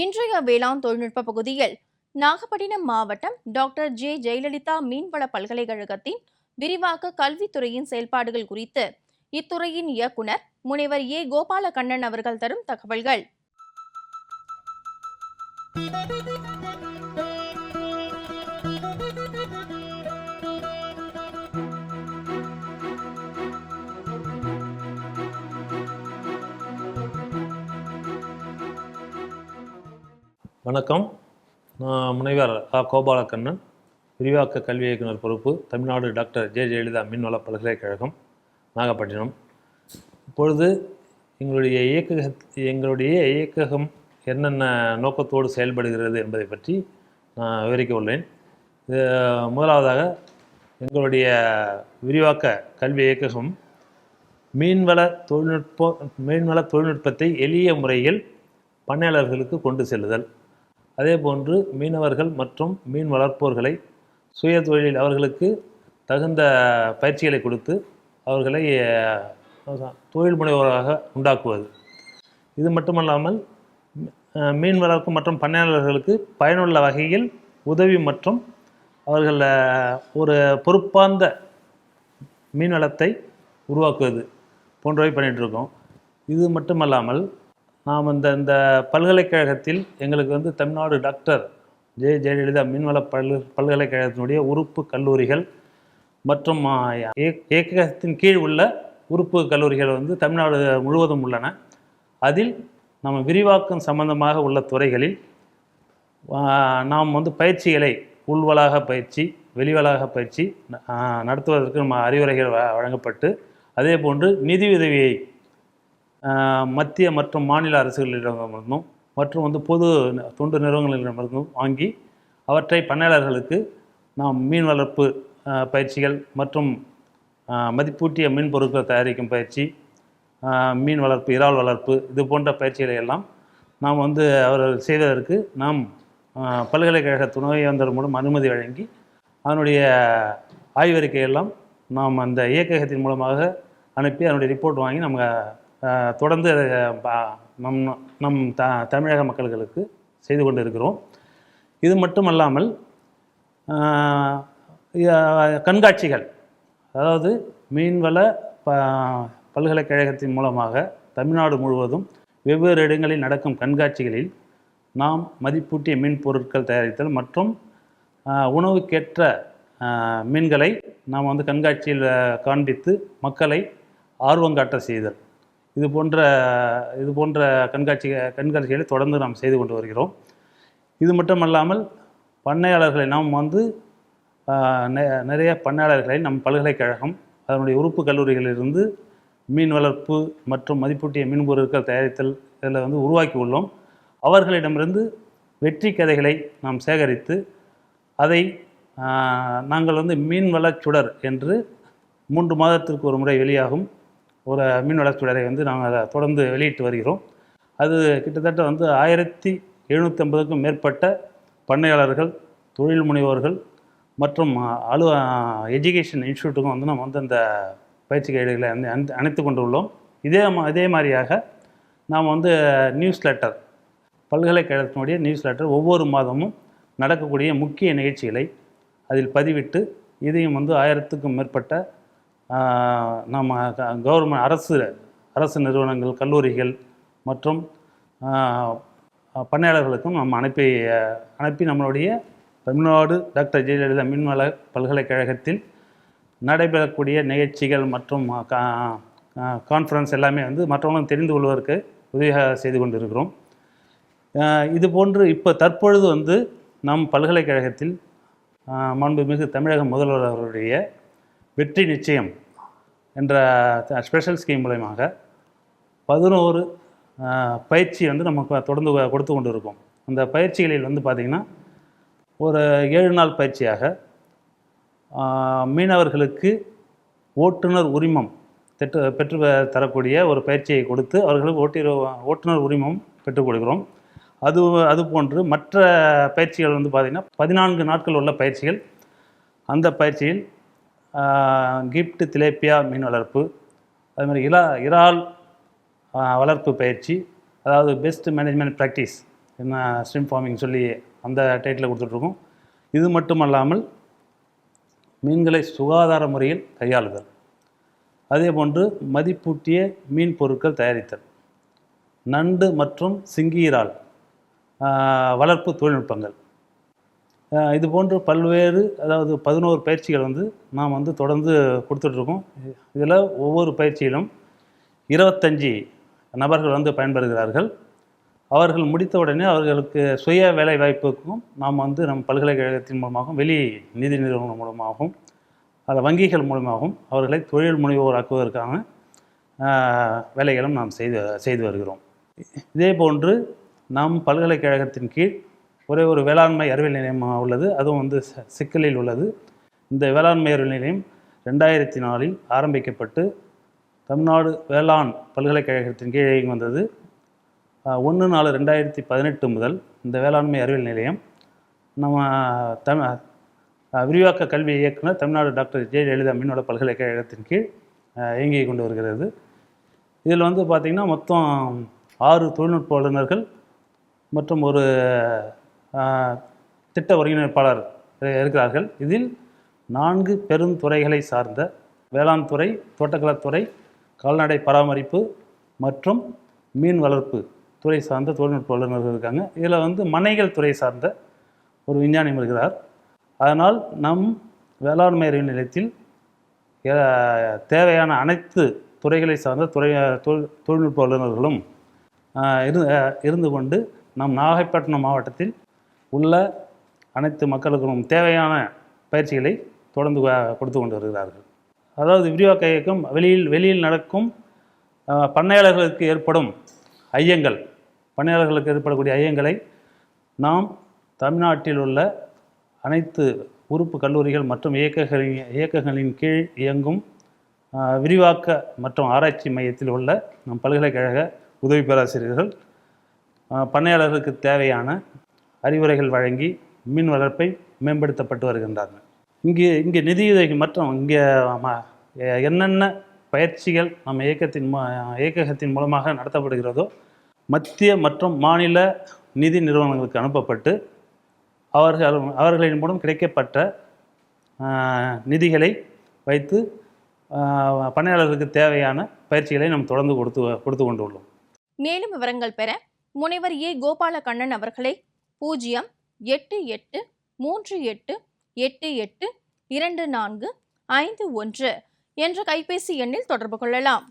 இன்றைய வேளாண் தொழில்நுட்ப பகுதியில் நாகப்பட்டினம் மாவட்டம் டாக்டர் ஜே ஜெயலலிதா மீன்வள பல்கலைக்கழகத்தின் விரிவாக்க கல்வித்துறையின் செயல்பாடுகள் குறித்து இத்துறையின் இயக்குனர் முனைவர் ஏ கோபாலகண்ணன் அவர்கள் தரும் தகவல்கள். வணக்கம். நான் முனைவர் கோபாலகண்ணன், விரிவாக்க கல்வி இயக்குனர் பொறுப்பு, தமிழ்நாடு டாக்டர் ஜே ஜெயலலிதா மீன்வள பல்கலைக்கழகம், நாகப்பட்டினம். இப்பொழுது எங்களுடைய இயக்ககம் என்னென்ன நோக்கத்தோடு செயல்படுகிறது என்பதை பற்றி நான் விவரிக்க உள்ளேன். முதலாவதாக, எங்களுடைய விரிவாக்க கல்வி இயக்ககம் மீன்வள தொழில்நுட்பத்தை எளிய முறையில் பண்ணையாளர்களுக்கு கொண்டு செல்லுதல், அதேபோன்று மீனவர்கள் மற்றும் மீன் வளர்ப்போர்களை சுய தொழிலில் அவர்களுக்கு தகுந்த பயிற்சிகளை கொடுத்து அவர்களை தொழில் முனைவோராக உண்டாக்குவது. இது மட்டுமல்லாமல் மீன் வளர்ப்பு மற்றும் பண்ணையாளர்களுக்கு பயனுள்ள வகையில் உதவி மற்றும் அவர்கள் ஒரு பொறுப்பார்ந்த மீன்வளத்தை உருவாக்குவது போன்றவை பண்ணிகிட்ருக்கோம். இது மட்டுமல்லாமல் நாம் இந்த பல்கலைக்கழகத்தில் எங்களுக்கு தமிழ்நாடு டாக்டர் ஜே ஜெயலலிதா மீன்வள பல்கலைக்கழகத்தினுடைய உறுப்பு கல்லூரிகள் மற்றும் இயக்கத்தின் கீழ் உள்ள உறுப்பு கல்லூரிகள் தமிழ்நாடு முழுவதும் உள்ளன. அதில் நம்ம விரிவாக்கம் சம்பந்தமாக உள்ள துறைகளில் நாம் பயிற்சிகளை உள்வளாக பயிற்சி, வெளிவளாக பயிற்சி நடத்துவதற்கு நம்ம அறிவுரைகள் வழங்கப்பட்டு, அதே போன்று நிதியுதவியை மத்திய மற்றும் மாநில அரசுகளிடமிருந்தும் மற்றும் பொது தொண்டு நிறுவனங்களிடமிருந்தும் வாங்கி அவற்றை பண்ணையாளர்களுக்கு நாம் மீன் வளர்ப்பு பயிற்சிகள் மற்றும் மதிப்பூட்டிய மீன் பொருட்கள் தயாரிக்கும் பயிற்சி, மீன் வளர்ப்பு, இறால் வளர்ப்பு, இது போன்ற பயிற்சிகளை எல்லாம் நாம் அவர்கள் செய்வதற்கு நாம் பல்கலைக்கழக துணைவேந்தர் மூலம் அனுமதி வழங்கி அதனுடைய ஆய்வறிக்கையெல்லாம் நாம் அந்த இயக்ககத்தின் மூலமாக அனுப்பி அதனுடைய ரிப்போர்ட் வாங்கி நம்ம தொடர்ந்து நம் தமிழக மக்களுக்கு செய்து கொண்டு இருக்கிறோம். இது மட்டுமல்லாமல் கண்காட்சிகள், அதாவது மீன்வள பல்கலைக்கழகத்தின் மூலமாக தமிழ்நாடு முழுவதும் வெவ்வேறு இடங்களில் நடக்கும் கண்காட்சிகளில் நாம் மதிப்பூட்டிய மீன் பொருட்கள் தயாரித்தல் மற்றும் உணவுக்கேற்ற மீன்களை நாம் கண்காட்சியில் காண்பித்து மக்களை ஆர்வங்காட்ட செய்தல், இது போன்ற கண்காட்சிகளை தொடர்ந்து நாம் செய்து கொண்டு வருகிறோம். இது மட்டுமல்லாமல் பண்ணையாளர்களை நாம் நிறைய பண்ணையாளர்களை நம் பல்கலைக்கழகம் அதனுடைய உறுப்பு கல்லூரிகளிலிருந்து மீன் வளர்ப்பு மற்றும் மதிப்பூட்டிய மீன் பொருட்கள் தயாரித்தல் இதில் உருவாக்கி உள்ளோம். அவர்களிடமிருந்து வெற்றி கதைகளை நாம் சேகரித்து அதை நாங்கள் மீன் வளச்சுடர் என்று 3 மாதத்திற்கு ஒரு முறை வெளியாகும் ஒரு மீன் வளச்சுடரை நாங்கள் அதை தொடர்ந்து வெளியிட்டு வருகிறோம். அது கிட்டத்தட்ட 1750க்கும் மேற்பட்ட பண்ணையாளர்கள், தொழில் முனைவோர்கள் மற்றும் எஜுகேஷன் இன்ஸ்டியூட்டுக்கும் நம்ம அந்த பயிற்சி கைடுகளை அணைத்து கொண்டு உள்ளோம். இதே மாதிரியாக நாம் நியூஸ் லெட்டர், பல்கலைக்கழகத்தினுடைய நியூஸ் லெட்டர் ஒவ்வொரு மாதமும் நடக்கக்கூடிய முக்கிய நிகழ்ச்சிகளை அதில் பதிவிட்டு இதையும் 1000க்கும் மேற்பட்ட நம்ம கவர்மெண்ட் அரசு நிறுவனங்கள், கல்லூரிகள் மற்றும் பண்ணையாளர்களுக்கும் நம்ம அனுப்பி நம்மளுடைய தமிழ்நாடு டாக்டர் ஜெயலலிதா மீன்வள பல்கலைக்கழகத்தில் நடைபெறக்கூடிய நிகழ்ச்சிகள் மற்றும் கான்ஃபரன்ஸ் எல்லாமே மற்றவங்களும் தெரிந்து கொள்வதற்கு உதவியாக செய்து கொண்டு இருக்கிறோம். இது போன்று இப்போ தற்பொழுது நம் பல்கலைக்கழகத்தில் மாண்புமிகு தமிழக முதல்வர் அவருடைய வெற்றி நிச்சயம் என்ற ஸ்பெஷல் ஸ்கீம் மூலமாக 11 பயிற்சி நமக்கு தொடர்ந்து கொடுத்து கொண்டு இருக்கோம். அந்த பயிற்சிகளில் பார்த்திங்கன்னா ஒரு 7 நாள் பயிற்சியாக மீனவர்களுக்கு ஓட்டுநர் உரிமம் பெற்று தரக்கூடிய ஒரு பயிற்சியை கொடுத்து அவர்களுக்கு ஓட்டுநர் உரிமம் பெற்றுக் கொடுக்கிறோம். அதுபோன்று மற்ற பயிற்சிகள் பார்த்திங்கன்னா 14 நாட்கள் உள்ள பயிற்சிகள். அந்த பயிற்சியில் கிஃப்ட் திலேப்பியா மீன் வளர்ப்பு, அதுமாதிரி இறால் வளர்ப்பு பயிற்சி, அதாவது பெஸ்ட் மேனேஜ்மெண்ட் ப்ராக்டிஸ் என்ன ஸ்ட்ரீம் ஃபார்மிங் சொல்லி அந்த டைட்டில் கொடுத்துட்ருக்கோம். இது மட்டுமல்லாமல் மீன்களை சுகாதார முறையில் கையாளுதல், அதே போன்று மதிப்பூட்டிய மீன் பொருட்கள் தயாரித்தல், நண்டு மற்றும் சிங்கீரால் வளர்ப்பு தொழில்நுட்பங்கள், இது போன்று பல்வேறு, அதாவது 11 பயிற்சிகள் நாம் தொடர்ந்து கொடுத்துட்ருக்கோம். இதில் ஒவ்வொரு பயிற்சியிலும் 25 நபர்கள் பயன்பெறுகிறார்கள். அவர்கள் முடித்த உடனே அவர்களுக்கு சுய வேலை வாய்ப்புக்கும் நாம் நம் பல்கலைக்கழகத்தின் மூலமாகவும் வெளி நிதி நிறுவனம் மூலமாகவும் அல்ல வங்கிகள் மூலமாகவும் அவர்களை தொழில் முனைவோராக்குவதற்கான வேலைகளும் நாம் செய்து வருகிறோம். இதே போன்று நம் பல்கலைக்கழகத்தின் கீழ் ஒரு வேளாண்மை அறிவியல் நிலையம் உள்ளது. அதுவும் சிக்கலில் உள்ளது. இந்த வேளாண்மை அறிவியல் நிலையம் 2004 ஆரம்பிக்கப்பட்டு தமிழ்நாடு வேளாண் பல்கலைக்கழகத்தின் கீழே இயங்கி வந்தது. 1/4/2018 முதல் இந்த வேளாண்மை அறிவியல் நிலையம் நம்ம விரிவாக்க கல்வி இயக்குனர் தமிழ்நாடு டாக்டர் ஜே ஜெயலலிதா மீன்வள பல்கலைக்கழகத்தின் கீழ் இயங்கி கொண்டு வருகிறது. இதில் பார்த்திங்கன்னா மொத்தம் 6 தொழில்நுட்ப வல்லுநர்கள் மற்றும் ஒரு திட்ட ஒருங்கிணைப்பாளர் இருக்கிறார்கள். இதில் 4 பெருந்துறைகளை சார்ந்த வேளாண் துறை, தோட்டக்கலைத்துறை, கால்நடை பராமரிப்பு மற்றும் மீன் வளர்ப்பு துறை சார்ந்த தொழில்நுட்ப வல்லுநர்கள் இருக்காங்க. இதில் மனைகள் துறை சார்ந்த ஒரு விஞ்ஞானியும் இருக்கிறார். அதனால் நம் வேளாண்மை அறிவியல் நிலையத்தில் தேவையான அனைத்து துறைகளை சார்ந்த தொழில்நுட்ப வல்லுநர்களும் இருந்து கொண்டு நம் நாகைப்பட்டினம் மாவட்டத்தில் உள்ள அனைத்து மக்களுக்கும் தேவையான பயிற்சிகளை தொடர்ந்து கொடுத்து கொண்டு வருகிறார்கள். அதாவது விரிவாக்க இயக்கம் வெளியில் நடக்கும் பண்ணையாளர்களுக்கு ஏற்படும் ஐயங்கள், பண்ணையாளர்களுக்கு ஏற்படக்கூடிய ஐயங்களை நாம் தமிழ்நாட்டில் உள்ள அனைத்து உறுப்பு கல்லூரிகள் மற்றும் இயக்கங்களின் கீழ் இயங்கும் விரிவாக்க மற்றும் ஆராய்ச்சி மையத்தில் உள்ள நம் பல்கலைக்கழக உதவி பேராசிரியர்கள் பண்ணையாளர்களுக்கு தேவையான அறிவுரைகள் வழங்கி மீன் வளர்ப்பை மேம்படுத்தப்பட்டு வருகின்றார்கள். இங்கே நிதியுதவி மற்றும் இங்கே என்னென்ன பயிற்சிகள் நம்ம இயக்ககத்தின் மூலமாக நடத்தப்படுகிறதோ மத்திய மற்றும் மாநில நிதி நிறுவனங்களுக்கு அனுப்பப்பட்டு அவர்களின் மூலம் கிடைக்கப்பட்ட நிதிகளை வைத்து பண்ணையாளர்களுக்கு தேவையான பயிற்சிகளை நாம் தொடர்ந்து கொடுத்து கொண்டுள்ளோம். மேலும் விவரங்கள் பெற முனைவர் ஏ கோபாலகண்ணன் அவர்களை 08838882451 என்ற கைபேசி எண்ணில் தொடர்பு கொள்ளலாம்.